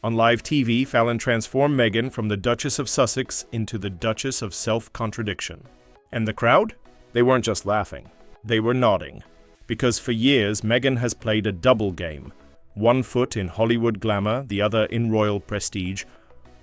On live TV, Fallon transformed Meghan from the Duchess of Sussex into the Duchess of Self-Contradiction. And the crowd? They weren't just laughing. They were nodding. Because for years, Meghan has played a double game. One foot in Hollywood glamour, the other in royal prestige,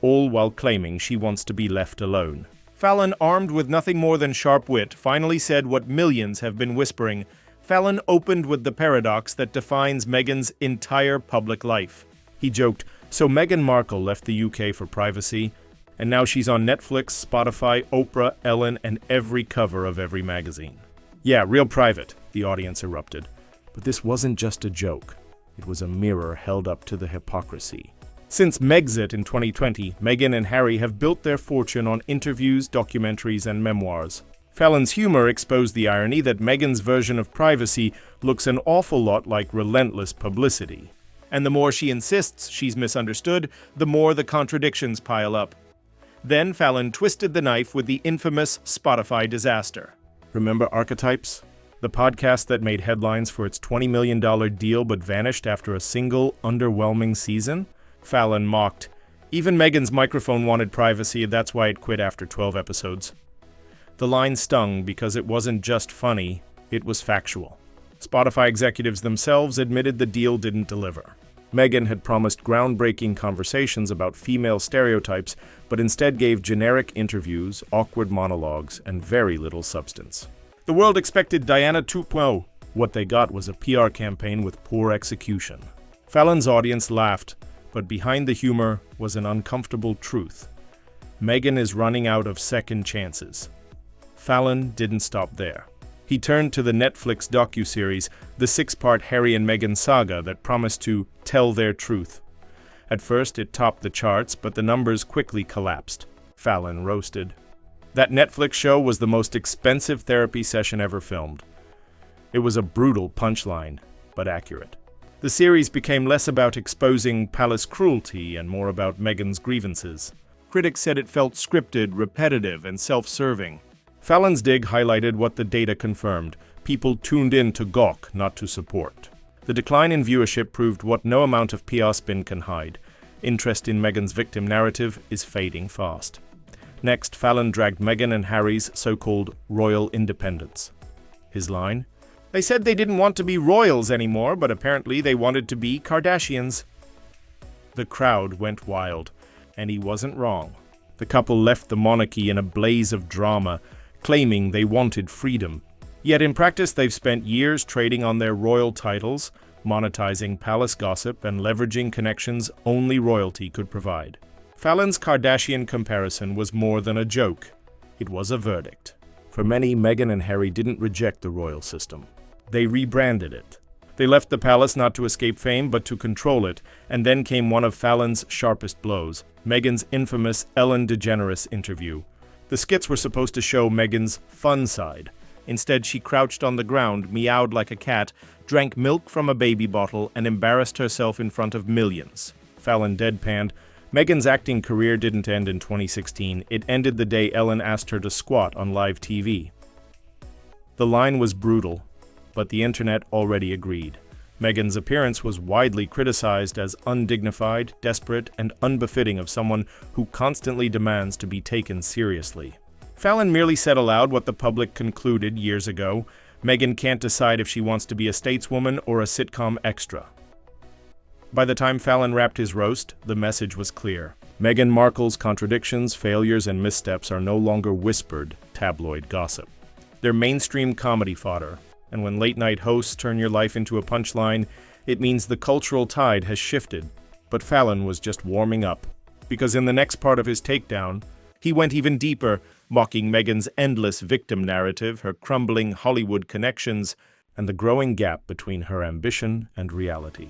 all while claiming she wants to be left alone. Fallon, armed with nothing more than sharp wit, finally said what millions have been whispering. Fallon opened with the paradox that defines Meghan's entire public life. He joked, "So Meghan Markle left the UK for privacy, and now she's on Netflix, Spotify, Oprah, Ellen, and every cover of every magazine." "Yeah, real private," the audience erupted. But this wasn't just a joke. It was a mirror held up to the hypocrisy. Since Megxit in 2020, Meghan and Harry have built their fortune on interviews, documentaries, and memoirs. Fallon's humor exposed the irony that Meghan's version of privacy looks an awful lot like relentless publicity. And the more she insists she's misunderstood, the more the contradictions pile up. Then Fallon twisted the knife with the infamous Spotify disaster. Remember Archetypes? The podcast that made headlines for its $20 million deal but vanished after a single, underwhelming season? Fallon mocked, "Even Meghan's microphone wanted privacy, that's why it quit after 12 episodes." The line stung because it wasn't just funny, it was factual. Spotify executives themselves admitted the deal didn't deliver. Meghan had promised groundbreaking conversations about female stereotypes, but instead gave generic interviews, awkward monologues, and very little substance. The world expected Diana 2.0. What they got was a PR campaign with poor execution. Fallon's audience laughed, but behind the humor was an uncomfortable truth. Meghan is running out of second chances. Fallon didn't stop there. He turned to the Netflix docuseries, the 6-part Harry and Meghan saga that promised to tell their truth. At first, it topped the charts, but the numbers quickly collapsed. Fallon roasted. That Netflix show was the most expensive therapy session ever filmed. It was a brutal punchline, but accurate. The series became less about exposing palace cruelty and more about Meghan's grievances. Critics said it felt scripted, repetitive, and self-serving. Fallon's dig highlighted what the data confirmed. People tuned in to gawk, not to support. The decline in viewership proved what no amount of PR spin can hide. Interest in Meghan's victim narrative is fading fast. Next, Fallon dragged Meghan and Harry's so-called royal independence. His line? "They said they didn't want to be royals anymore, but apparently they wanted to be Kardashians." The crowd went wild, and he wasn't wrong. The couple left the monarchy in a blaze of drama, claiming they wanted freedom. Yet in practice, they've spent years trading on their royal titles, monetizing palace gossip, and leveraging connections only royalty could provide. Fallon's Kardashian comparison was more than a joke. It was a verdict. For many, Meghan and Harry didn't reject the royal system. They rebranded it. They left the palace not to escape fame, but to control it, and then came one of Fallon's sharpest blows, Meghan's infamous Ellen DeGeneres interview. The skits were supposed to show Meghan's fun side. Instead, she crouched on the ground, meowed like a cat, drank milk from a baby bottle, and embarrassed herself in front of millions. Fallon deadpanned, "Meghan's acting career didn't end in 2016. It ended the day Ellen asked her to squat on live TV." The line was brutal, but the internet already agreed. Meghan's appearance was widely criticized as undignified, desperate, and unbefitting of someone who constantly demands to be taken seriously. Fallon merely said aloud what the public concluded years ago: Meghan can't decide if she wants to be a stateswoman or a sitcom extra. By the time Fallon wrapped his roast, the message was clear. Meghan Markle's contradictions, failures, and missteps are no longer whispered tabloid gossip. They're mainstream comedy fodder. And when late-night hosts turn your life into a punchline, it means the cultural tide has shifted. But Fallon was just warming up, because in the next part of his takedown, he went even deeper, mocking Meghan's endless victim narrative, her crumbling Hollywood connections, and the growing gap between her ambition and reality.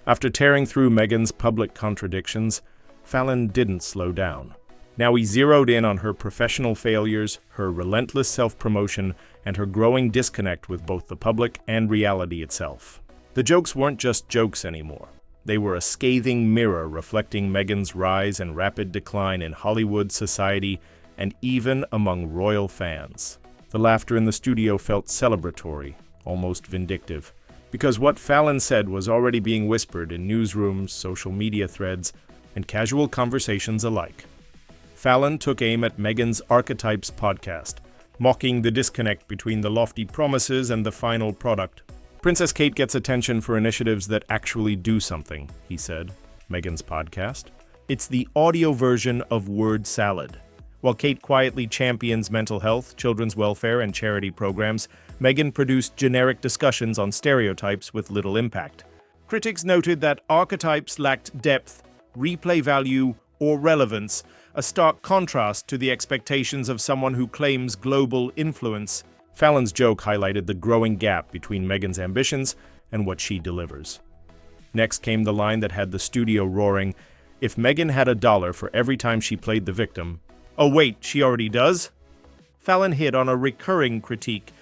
After tearing through Meghan's public contradictions, Fallon didn't slow down. Now he zeroed in on her professional failures, her relentless self-promotion, and her growing disconnect with both the public and reality itself. The jokes weren't just jokes anymore. They were a scathing mirror reflecting Meghan's rise and rapid decline in Hollywood, society, and even among royal fans. The laughter in the studio felt celebratory, almost vindictive. Because what Fallon said was already being whispered in newsrooms, social media threads, and casual conversations alike. Fallon took aim at Meghan's Archetypes podcast, mocking the disconnect between the lofty promises and the final product. Princess Kate gets attention for initiatives that actually do something, he said, Meghan's podcast. It's the audio version of word salad. While Kate quietly champions mental health, children's welfare, and charity programs, Meghan produced generic discussions on stereotypes with little impact. Critics noted that Archetypes lacked depth, replay value, or relevance, a stark contrast to the expectations of someone who claims global influence. Fallon's joke highlighted the growing gap between Meghan's ambitions and what she delivers. Next came the line that had the studio roaring, "If Meghan had $1 for every time she played the victim." Oh wait, she already does? Fallon hit on a recurring critique.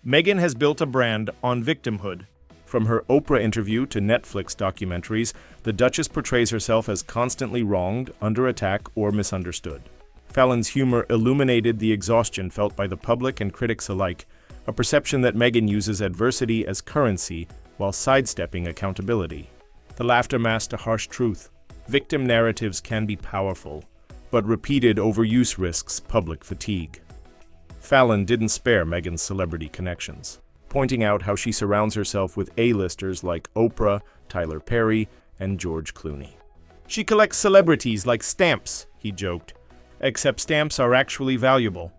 Meghan has built a brand on victimhood. From her Oprah interview to Netflix documentaries, the Duchess portrays herself as constantly wronged, under attack, or misunderstood. Fallon's humor illuminated the exhaustion felt by the public and critics alike, a perception that Meghan uses adversity as currency while sidestepping accountability. The laughter masked a harsh truth. Victim narratives can be powerful, but repeated overuse risks public fatigue. Fallon didn't spare Meghan's celebrity connections, pointing out how she surrounds herself with A-listers like Oprah, Tyler Perry, and George Clooney. She collects celebrities like stamps, he joked, except stamps are actually valuable.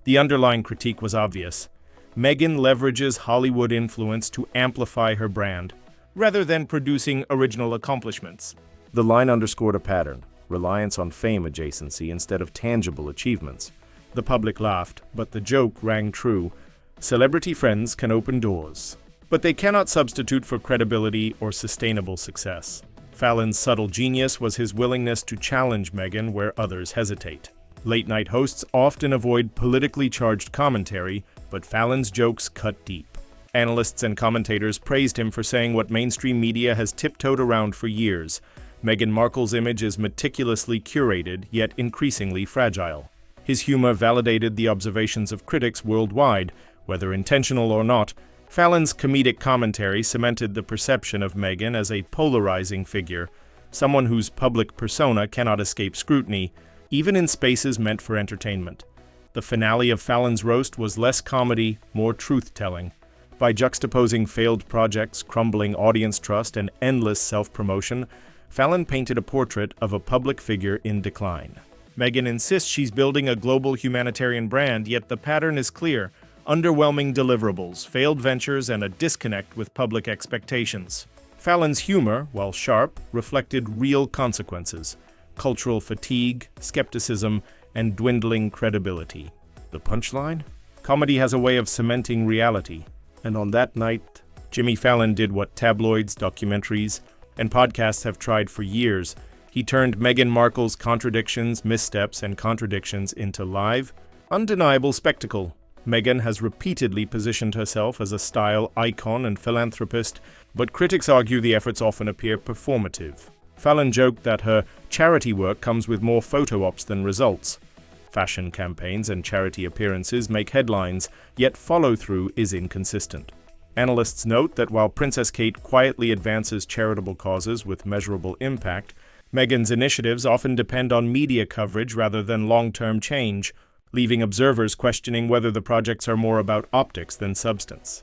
The underlying critique was obvious. Meghan leverages Hollywood influence to amplify her brand, rather than producing original accomplishments. The line underscored a pattern, reliance on fame adjacency instead of tangible achievements. The public laughed, but the joke rang true. Celebrity friends can open doors, but they cannot substitute for credibility or sustainable success. Fallon's subtle genius was his willingness to challenge Meghan where others hesitate. Late-night hosts often avoid politically charged commentary, but Fallon's jokes cut deep. Analysts and commentators praised him for saying what mainstream media has tiptoed around for years. Meghan Markle's image is meticulously curated, yet increasingly fragile. His humor validated the observations of critics worldwide, whether intentional or not. Fallon's comedic commentary cemented the perception of Meghan as a polarizing figure, someone whose public persona cannot escape scrutiny, even in spaces meant for entertainment. The finale of Fallon's roast was less comedy, more truth-telling. By juxtaposing failed projects, crumbling audience trust, and endless self-promotion, Fallon painted a portrait of a public figure in decline. Meghan insists she's building a global humanitarian brand, yet the pattern is clear: underwhelming deliverables, failed ventures, and a disconnect with public expectations. Fallon's humor, while sharp, reflected real consequences: cultural fatigue, skepticism, and dwindling credibility. The punchline? Comedy has a way of cementing reality. And on that night, Jimmy Fallon did what tabloids, documentaries, and podcasts have tried for years. He turned Meghan Markle's contradictions, missteps, and contradictions into live, undeniable spectacle. Meghan has repeatedly positioned herself as a style icon and philanthropist, but critics argue the efforts often appear performative. Fallon joked that her charity work comes with more photo ops than results. Fashion campaigns and charity appearances make headlines, yet follow-through is inconsistent. Analysts note that while Princess Kate quietly advances charitable causes with measurable impact, Meghan's initiatives often depend on media coverage rather than long-term change, leaving observers questioning whether the projects are more about optics than substance.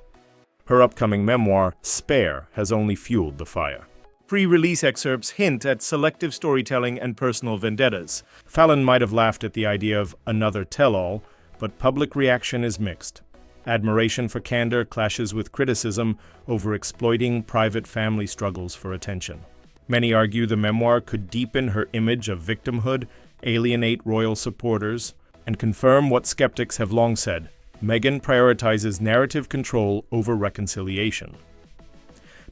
Her upcoming memoir, Spare, has only fueled the fire. Pre-release excerpts hint at selective storytelling and personal vendettas. Fallon might have laughed at the idea of another tell-all, but public reaction is mixed. Admiration for candor clashes with criticism over exploiting private family struggles for attention. Many argue the memoir could deepen her image of victimhood, alienate royal supporters, and confirm what skeptics have long said: Meghan prioritizes narrative control over reconciliation.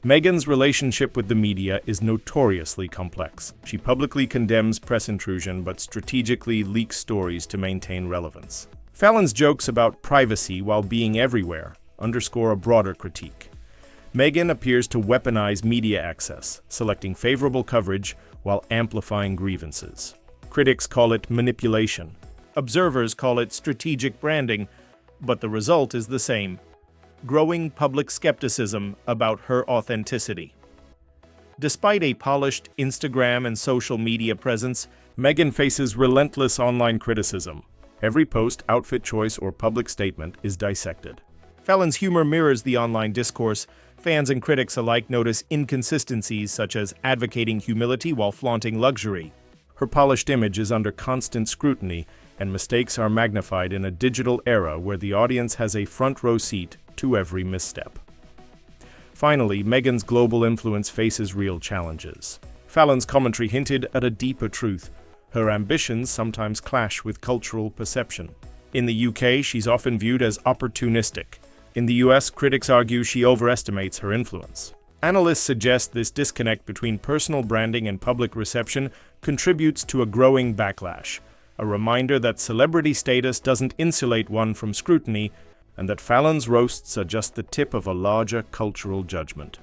Meghan's relationship with the media is notoriously complex. She publicly condemns press intrusion but strategically leaks stories to maintain relevance. Fallon's jokes about privacy while being everywhere underscore a broader critique. Meghan appears to weaponize media access, selecting favorable coverage while amplifying grievances. Critics call it manipulation. Observers call it strategic branding, but the result is the same: growing public skepticism about her authenticity. Despite a polished Instagram and social media presence, Meghan faces relentless online criticism. Every post, outfit choice, or public statement is dissected. Fallon's humor mirrors the online discourse. Fans and critics alike notice inconsistencies such as advocating humility while flaunting luxury. Her polished image is under constant scrutiny, and mistakes are magnified in a digital era where the audience has a front-row seat to every misstep. Finally, Meghan's global influence faces real challenges. Fallon's commentary hinted at a deeper truth. Her ambitions sometimes clash with cultural perception. In the UK, she's often viewed as opportunistic. In the US, critics argue she overestimates her influence. Analysts suggest this disconnect between personal branding and public reception contributes to a growing backlash, a reminder that celebrity status doesn't insulate one from scrutiny, and that Fallon's roasts are just the tip of a larger cultural judgment.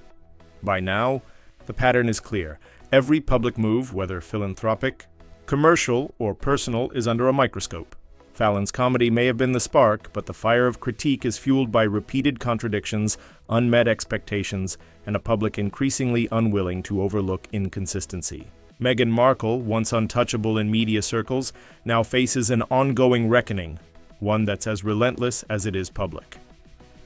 By now, the pattern is clear. Every public move, whether philanthropic, commercial, or personal, is under a microscope. Fallon's comedy may have been the spark, but the fire of critique is fueled by repeated contradictions, unmet expectations, and a public increasingly unwilling to overlook inconsistency. Meghan Markle, once untouchable in media circles, now faces an ongoing reckoning, one that's as relentless as it is public.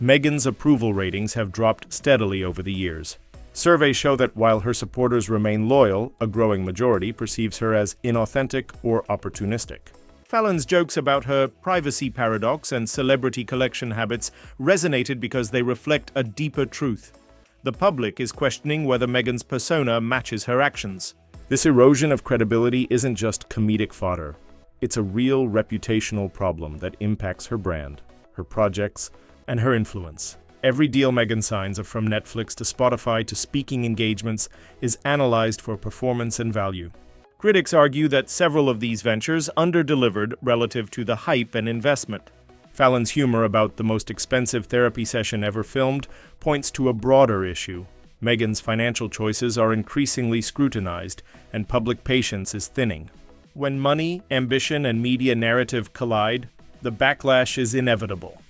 Meghan's approval ratings have dropped steadily over the years. Surveys show that while her supporters remain loyal, a growing majority perceives her as inauthentic or opportunistic. Fallon's jokes about her privacy paradox and celebrity collection habits resonated because they reflect a deeper truth. The public is questioning whether Meghan's persona matches her actions. This erosion of credibility isn't just comedic fodder. It's a real reputational problem that impacts her brand, her projects, and her influence. Every deal Meghan signs, from Netflix to Spotify to speaking engagements, is analyzed for performance and value. Critics argue that several of these ventures under-delivered relative to the hype and investment. Fallon's humor about the most expensive therapy session ever filmed points to a broader issue. Meghan's financial choices are increasingly scrutinized, and public patience is thinning. When money, ambition, and media narrative collide, the backlash is inevitable.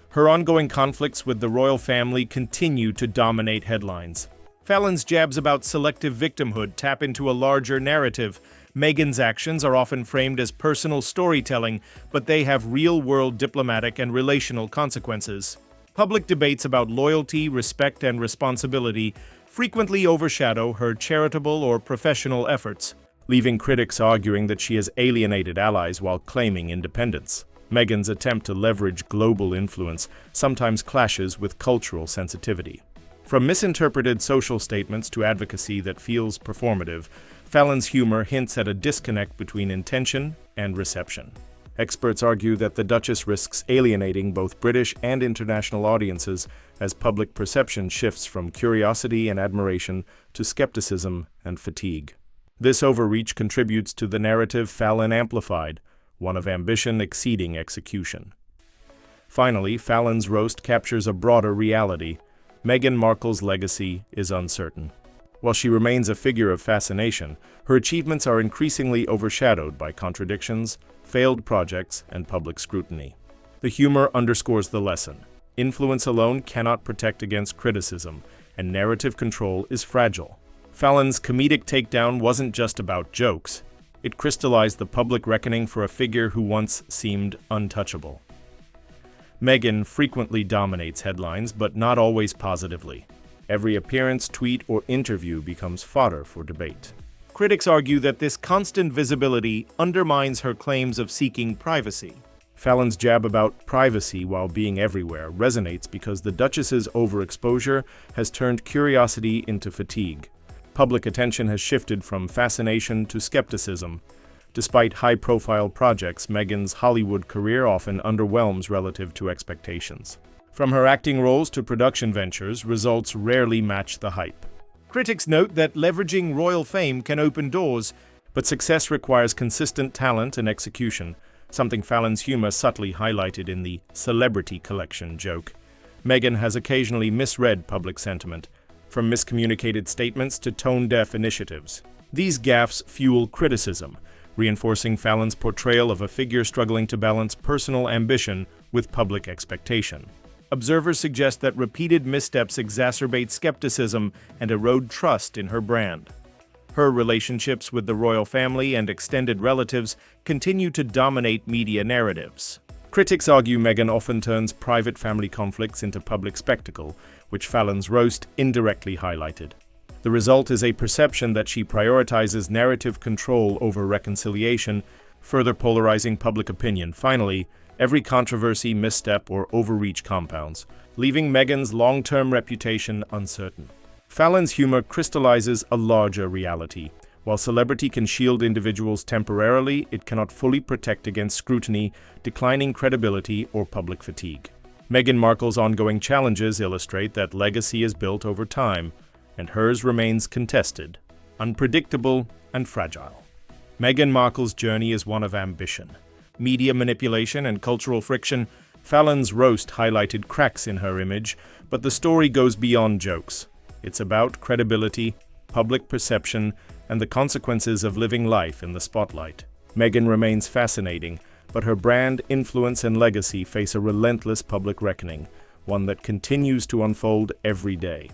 Her ongoing conflicts with the royal family continue to dominate headlines. Fallon's jabs about selective victimhood tap into a larger narrative. Meghan's actions are often framed as personal storytelling, but they have real-world diplomatic and relational consequences. Public debates about loyalty, respect, and responsibility frequently overshadow her charitable or professional efforts, leaving critics arguing that she has alienated allies while claiming independence. Meghan's attempt to leverage global influence sometimes clashes with cultural sensitivity. From misinterpreted social statements to advocacy that feels performative, Fallon's humor hints at a disconnect between intention and reception. Experts argue that the Duchess risks alienating both British and international audiences as public perception shifts from curiosity and admiration to skepticism and fatigue. This overreach contributes to the narrative Fallon amplified, one of ambition exceeding execution. Finally, Fallon's roast captures a broader reality. Meghan Markle's legacy is uncertain. While she remains a figure of fascination, her achievements are increasingly overshadowed by contradictions, failed projects, and public scrutiny. The humor underscores the lesson. Influence alone cannot protect against criticism, and narrative control is fragile. Fallon's comedic takedown wasn't just about jokes. It crystallized the public reckoning for a figure who once seemed untouchable. Meghan frequently dominates headlines, but not always positively. Every appearance, tweet, or interview becomes fodder for debate. Critics argue that this constant visibility undermines her claims of seeking privacy. Fallon's jab about privacy while being everywhere resonates because the Duchess's overexposure has turned curiosity into fatigue. Public attention has shifted from fascination to skepticism. Despite high-profile projects, Meghan's Hollywood career often underwhelms relative to expectations. From her acting roles to production ventures, results rarely match the hype. Critics note that leveraging royal fame can open doors, but success requires consistent talent and execution, something Fallon's humor subtly highlighted in the celebrity collection joke. Meghan has occasionally misread public sentiment, from miscommunicated statements to tone-deaf initiatives. These gaffes fuel criticism, reinforcing Fallon's portrayal of a figure struggling to balance personal ambition with public expectation. observers suggest that repeated missteps exacerbate skepticism and erode trust in her brand. Her relationships with the royal family and extended relatives continue to dominate media narratives. Critics argue Meghan often turns private family conflicts into public spectacle, which Fallon's roast indirectly highlighted. The result is a perception that she prioritizes narrative control over reconciliation, further polarizing public opinion. Finally, every controversy, misstep, or overreach compounds, leaving Meghan's long-term reputation uncertain. Fallon's humor crystallizes a larger reality. While celebrity can shield individuals temporarily, it cannot fully protect against scrutiny, declining credibility, or public fatigue. Meghan Markle's ongoing challenges illustrate that legacy is built over time, and hers remains contested, unpredictable, and fragile. Meghan Markle's journey is one of ambition, media manipulation, and cultural friction. Fallon's roast highlighted cracks in her image, but the story goes beyond jokes. It's about credibility, public perception, and the consequences of living life in the spotlight. Meghan remains fascinating, but her brand, influence, and legacy face a relentless public reckoning, one that continues to unfold every day.